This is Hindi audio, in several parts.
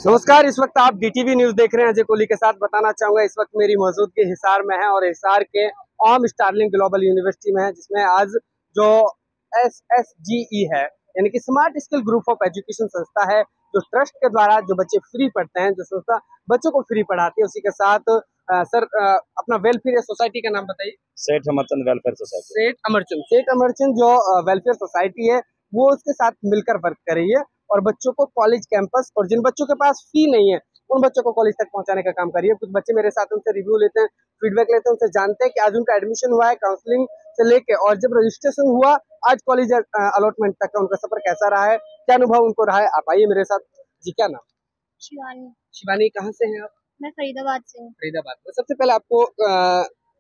नमस्कार, इस वक्त आप डीटीवी न्यूज देख रहे हैं। अजय कोहली के साथ बताना चाहूंगा इस वक्त मेरी मौजूदगी हिसार में है और हिसार के ओम स्टारलिंग ग्लोबल यूनिवर्सिटी में है, जिसमें आज जो SSGE है यानी कि smart skill group of education संस्था है, जो ट्रस्ट के द्वारा जो बच्चे फ्री पढ़ते हैं, जो संस्था बच्चों को फ्री पढ़ाती है, उसी के साथ सर अपना वेलफेयर सोसाइटी का नाम बताइए। सेठ अमरचंद वेलफेयर सोसाइटी। सेठ अमरचंद जो वेलफेयर सोसाइटी है वो उसके साथ मिलकर वर्क कर रही है और बच्चों को कॉलेज कैंपस और जिन बच्चों के पास फी नहीं है उन बच्चों को कॉलेज तक पहुंचाने का काम कर रही है। कुछ बच्चे मेरे साथ उनसे रिव्यू लेते हैं, फीडबैक लेते हैं, उनसे जानते हैं कि आज उनका एडमिशन हुआ है काउंसलिंग से लेके और जब रजिस्ट्रेशन हुआ आज कॉलेज अलॉटमेंट तक का उनका सफर कैसा रहा है, क्या अनुभव उनको रहा है। आप आइए मेरे साथ। जी, क्या नाम? शिवानी। शिवानी, कहाँ से हैं आप? मैं फरीदाबाद से हूँ। फरीदाबाद। तो सबसे पहले आपको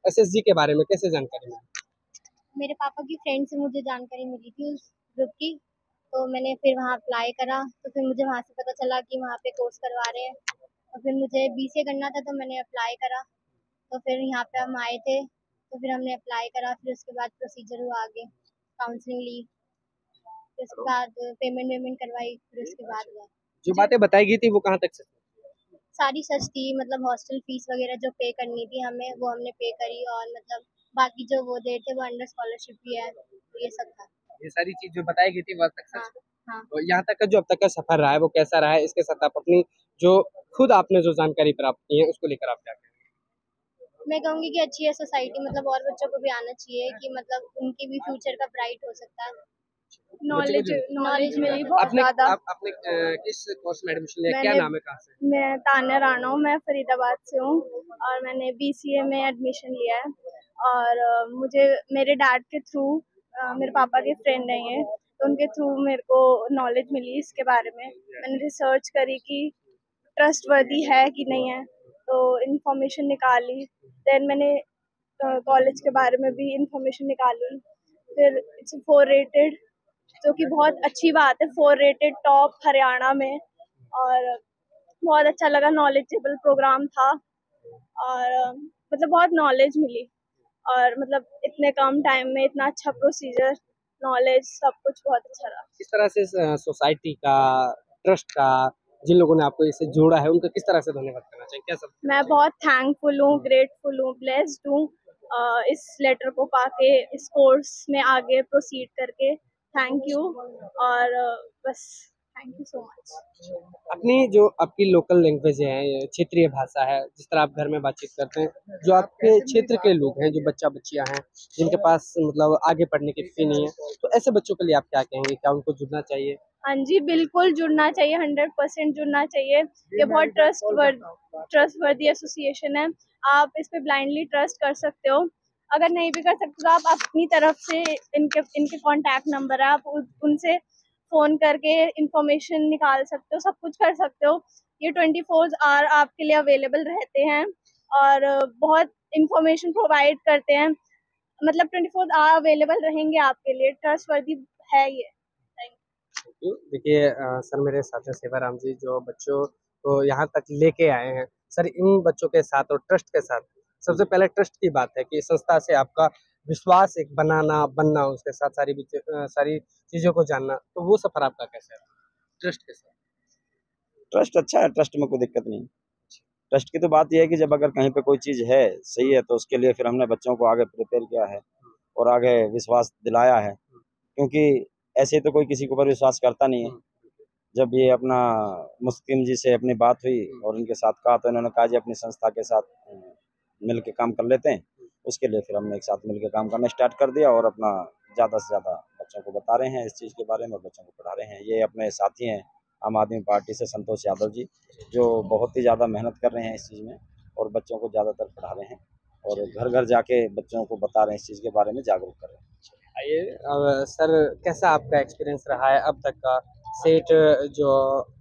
SSG के बारे में कैसे जानकारी मिली? मेरे पापा की फ्रेंड से मुझे जानकारी मिली थी उस ग्रुप की, तो मैंने फिर वहाँ अप्लाई करा। तो फिर मुझे वहाँ से पता चला कि वहाँ पे कोर्स करवा रहे हैं, और फिर मुझे BCA करना था तो मैंने अप्लाई करा। तो फिर यहाँ पे हम आए थे, तो फिर हमने अप्लाई करा। फिर उसके बाद प्रोसीजर हुआ आगे, काउंसलिंग ली, फिर उसके बाद पेमेंट करवाई, फिर उसके बाद हुआ। जो बातें बताई गई थी वो कहाँ तक सच थी? सारी सच थी, मतलब हॉस्टल फीस वगैरह जो पे करनी थी हमें वो हमने पे करी, और मतलब बाकी जो वो दे थे वो अंडर स्कॉलरशिप भी है, तो ये सब था। ये सारी चीज जो बताई गई थी वह तक सच हाँ, है। हाँ। तो यहाँ तक का जो अब तक का सफर रहा है वो कैसा रहा है, इसके साथ आप अपनी जो खुद आपने जो जानकारी प्राप्त की है उसको लेकर आप क्या कहेंगे? मैं कहूँगी कि अच्छी है सोसाइटी, मतलब और बच्चों को भी आना चाहिए कि मतलब उनकी भी फ्यूचर का ब्राइट हो सकता है। नॉलेज मिली बहुत ज़्यादा। आपने किस कोर्स में एडमिशन लिया, क्या नाम है, कहाँ से? मैं तान्या राणा हूँ, मैं फरीदाबाद से हूँ और मैंने BCA में एडमिशन लिया है। और मुझे मेरे डैड के थ्रू, मेरे पापा के फ्रेंड हैं ये, तो उनके थ्रू मेरे को नॉलेज मिली इसके बारे में। मैंने रिसर्च करी कि ट्रस्टवर्दी है कि नहीं है, तो इन्फॉर्मेशन निकाली। देन मैंने कॉलेज के बारे में भी इन्फॉर्मेशन निकाली। फिर इट्स 4 रेटेड, जो कि बहुत अच्छी बात है। 4 रेटेड टॉप हरियाणा में, और बहुत अच्छा लगा। नॉलेजेबल प्रोग्राम था और मतलब बहुत नॉलेज मिली, और मतलब इतने कम टाइम में इतना अच्छा प्रोसीजर, नॉलेज, सब कुछ बहुत अच्छा रहा। किस तरह से सोसाइटी का, ट्रस्ट का, जिन लोगों ने आपको इससे जोड़ा है उनका किस तरह से धन्यवाद करना चाहिए, क्या सब? मैं बहुत थैंकफुल हूँ, ग्रेटफुल हूँ, ब्लेस्ड हूँ इस लेटर को पाके, इस कोर्स में आगे प्रोसीड करके। Thank you. और बस थैंक यू सो मच। अपनी जो आपकी लोकल लैंग्वेज है, ये क्षेत्रीय भाषा है, जिस तरह आप घर में बातचीत करते हैं, जो आपके क्षेत्र के लोग हैं, जो बच्चा बच्चियां हैं जिनके पास मतलब आगे पढ़ने की फी नहीं है, तो ऐसे बच्चों के लिए आप क्या कहेंगे, क्या उनको जुड़ना चाहिए? हाँ जी, बिल्कुल जुड़ना चाहिए, 100% जुड़ना चाहिए। ये बहुत ट्रस्टवर्दी एसोसिएशन है। आप इस पे ब्लाइंडली ट्रस्ट कर सकते हो। अगर नहीं भी कर सकते तो आप अपनी तरफ से इनके कॉन्टैक्ट नंबर है, आप उनसे फ़ोन करके इंफॉर्मेशन निकाल सकते हो, सब कुछ कर सकते हो। ये 24 आवर आपके लिए अवेलेबल रहते हैं और बहुत इंफॉर्मेशन प्रोवाइड करते हैं। मतलब 24 आवर अवेलेबल रहेंगे आपके लिए, ट्रस्टवर्दी है ये। देखिए सर, मेरे साथ हैं सेवाराम जी, जो बच्चों को यहाँ तक लेके आए हैं। सर, इन बच्चों के साथ और ट्रस्ट के साथ सबसे पहले ट्रस्ट की बात है कि संस्था से आपका विश्वास एक बनना, उसके साथ सारी चीजों को जानना, तो वो सफर आपका कैसा है ट्रस्ट के साथ? ट्रस्ट अच्छा है, ट्रस्ट में कोई दिक्कत नहीं। ट्रस्ट की तो बात यह है कि जब अगर कहीं पे कोई चीज़ है सही है तो उसके लिए फिर हमने बच्चों को आगे प्रिपेयर किया है और आगे विश्वास दिलाया है, क्योंकि ऐसे तो कोई किसी के ऊपर विश्वास करता नहीं है। जब ये अपना मुस्किन जी से अपनी बात हुई और उनके साथ कहा तो इन्होंने कहा जी अपनी संस्था के साथ मिल के काम कर लेते हैं। उसके लिए फिर हमने एक साथ मिल के काम करना स्टार्ट कर दिया और अपना ज़्यादा से ज़्यादा बच्चों को बता रहे हैं इस चीज़ के बारे में और बच्चों को पढ़ा रहे हैं। ये अपने साथी हैं आम आदमी पार्टी से संतोष यादव जी, जो बहुत ही ज़्यादा मेहनत कर रहे हैं इस चीज़ में और बच्चों को ज़्यादातर पढ़ा रहे हैं और घर घर जाके बच्चों को बता रहे हैं, इस चीज़ के बारे में जागरूक कर रहे हैं। आइए अब सर, कैसा आपका एक्सपीरियंस रहा है अब तक का? सेठ जो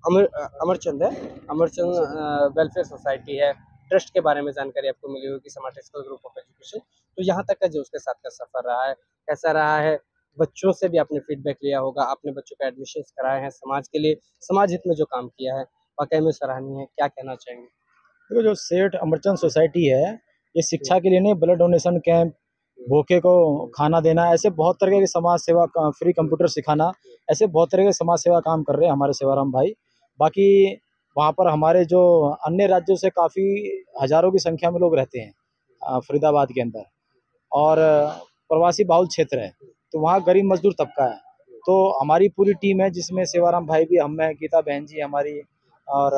अमरचंद है, अमरचंद वेलफेयर सोसाइटी है, ट्रस्ट के बारे में जानकारी आपको मिली होगी, smart skill group of education, तो यहाँ तक का जो उसके साथ का सफर रहा है कैसा रहा है? बच्चों से भी आपने फीडबैक लिया होगा, आपने बच्चों का एडमिशन कराए हैं, समाज के लिए, समाज हित में जो काम किया है वाकई में सराहनीय है, क्या कहना चाहेंगे? देखो, जो सेठ अमरचंद सोसाइटी है, ये शिक्षा के लिए नहीं, ब्लड डोनेशन कैंप, भूखे को खाना देना, ऐसे बहुत तरह की समाज सेवा, फ्री कंप्यूटर सिखाना, ऐसे बहुत तरह के समाज सेवा काम कर रहे हैं हमारे सेवाराम भाई। बाकी वहाँ पर हमारे जो अन्य राज्यों से काफ़ी हज़ारों की संख्या में लोग रहते हैं फरीदाबाद के अंदर, और प्रवासी बहुल क्षेत्र है, तो वहाँ गरीब मजदूर तबका है। तो हमारी पूरी टीम है जिसमें सेवाराम भाई भी हम हैं, गीता बहन जी हमारी, और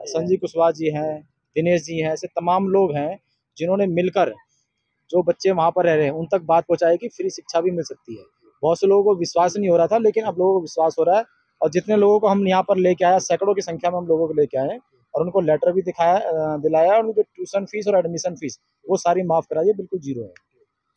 संजीव कुशवाहा जी हैं, दिनेश जी हैं, ऐसे तमाम लोग हैं जिन्होंने मिलकर जो बच्चे वहाँ पर रह रहे हैं उन तक बात पहुँचाई कि फ्री शिक्षा भी मिल सकती है। बहुत से लोगों को विश्वास नहीं हो रहा था, लेकिन अब लोगों को विश्वास हो रहा है, और जितने लोगों को हम यहाँ पर लेके आए, सैकड़ों की संख्या में हम लोगों को लेके आए और उनको लेटर भी दिलाया, और उनकी ट्यूशन फीस और एडमिशन फीस वो सारी माफ़ कराई है, बिल्कुल जीरो है।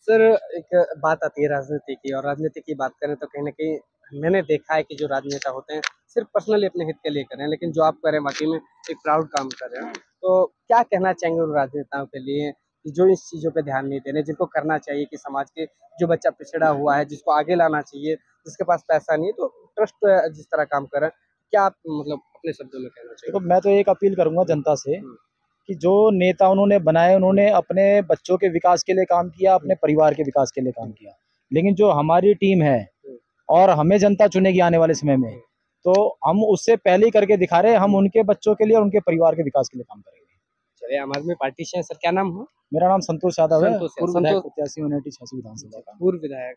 सर एक बात आती है राजनीति की, और राजनीति की बात करें तो कहीं न कहीं मैंने देखा है कि जो राजनेता होते हैं सिर्फ पर्सनली अपने हित के लिए कर रहे हैं, लेकिन जो आप कर रहे हैं वाक़ई में एक प्राउड काम कर रहे हैं। तो क्या कहना चाहेंगे उन राजनेताओं के लिए कि जो इस चीज़ों पे ध्यान नहीं दे रहे, जिनको करना चाहिए कि समाज के जो बच्चा पिछड़ा हुआ है, जिसको आगे लाना चाहिए, जिसके पास पैसा नहीं है, तो ट्रस्ट जिस तरह काम कर रहा है, क्या आप मतलब अपने शब्दों में कहना देखो, चाहिए? मैं तो एक अपील करूँगा जनता से हुँ, कि जो नेता उन्होंने बनाए, उन्होंने अपने बच्चों के विकास के लिए काम किया, अपने परिवार के विकास के लिए काम किया। लेकिन जो हमारी टीम है और हमें जनता चुनेगी आने वाले समय में, तो हम उससे पहले ही करके दिखा रहे हैं, हम उनके बच्चों के लिए और उनके परिवार के विकास के लिए काम करेंगे। चलिए आम आदमी पार्टी से हैं, सर क्या नाम हुआ? मेरा नाम संतोष यादव है, संतोष पूर्व विधायक प्रत्याशी 186 विधानसभा का। पूर्व विधायक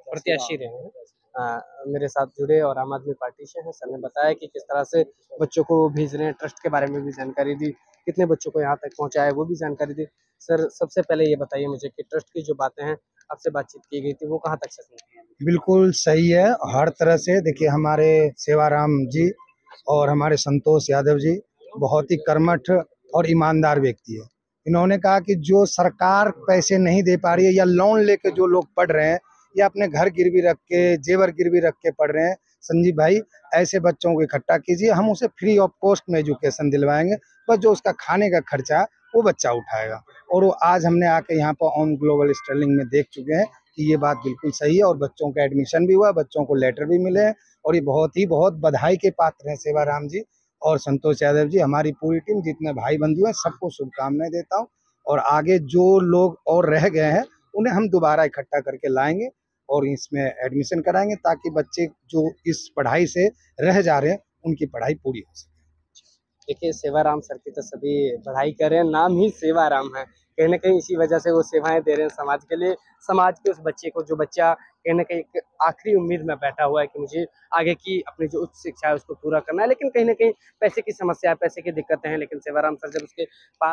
प्रत्याशी रहे हैं। मेरे साथ जुड़े और आम आदमी पार्टी से हैं। सर ने बताया कि किस तरह से बच्चों को भेज रहे हैं, ट्रस्ट के बारे में भी जानकारी दी, कितने बच्चों को यहाँ तक पहुँचाया वो भी जानकारी दी। सर सबसे पहले ये बताइए मुझे कि ट्रस्ट की जो बातें हैं, आपसे बातचीत की गई थी, वो कहाँ तक सच निकली हैं? बिल्कुल सही है। हर तरह से देखिए, हमारे सेवाराम जी और हमारे संतोष यादव जी बहुत ही कर्मठ और ईमानदार व्यक्ति है। इन्होंने कहा कि जो सरकार पैसे नहीं दे पा रही है या लोन लेके जो लोग पढ़ रहे हैं या अपने घर गिरवी रख के, जेवर गिरवी रख के पढ़ रहे हैं, संजीव भाई ऐसे बच्चों को इकट्ठा कीजिए, हम उसे फ्री ऑफ कॉस्ट में एजुकेशन दिलवाएंगे, बस जो उसका खाने का खर्चा वो बच्चा उठाएगा। और वो आज हमने आके यहाँ पर ऑन ग्लोबल स्टर्लिंग में देख चुके हैं कि ये बात बिल्कुल सही है, और बच्चों का एडमिशन भी हुआ, बच्चों को लेटर भी मिले हैं, और ये बहुत बधाई के पात्र हैं सेवाराम जी और संतोष यादव जी। हमारी पूरी टीम, जितने भाई बंधु हैं, सबको शुभकामनाएं देता हूँ, और आगे जो लोग और रह गए हैं उन्हें हम दोबारा इकट्ठा करके लाएंगे और इसमें एडमिशन कराएंगे, ताकि बच्चे जो इस पढ़ाई से रह जा रहे हैं उनकी पढ़ाई पूरी हो सके। देखिए सेवाराम सर की तो सभी पढ़ाई कर रहे हैं, नाम ही सेवाराम है। कहीं न कहीं इसी वजह से वो सेवाएँ दे रहे हैं समाज के लिए, समाज के उस बच्चे को जो बच्चा कहीं न कहीं एक आखिरी उम्मीद में बैठा हुआ है कि मुझे आगे की अपनी जो उच्च शिक्षा है उसको पूरा करना है, लेकिन कहीं न कहीं पैसे की समस्या है, पैसे की दिक्कतें हैं, लेकिन सेवाराम सर जब उसके पास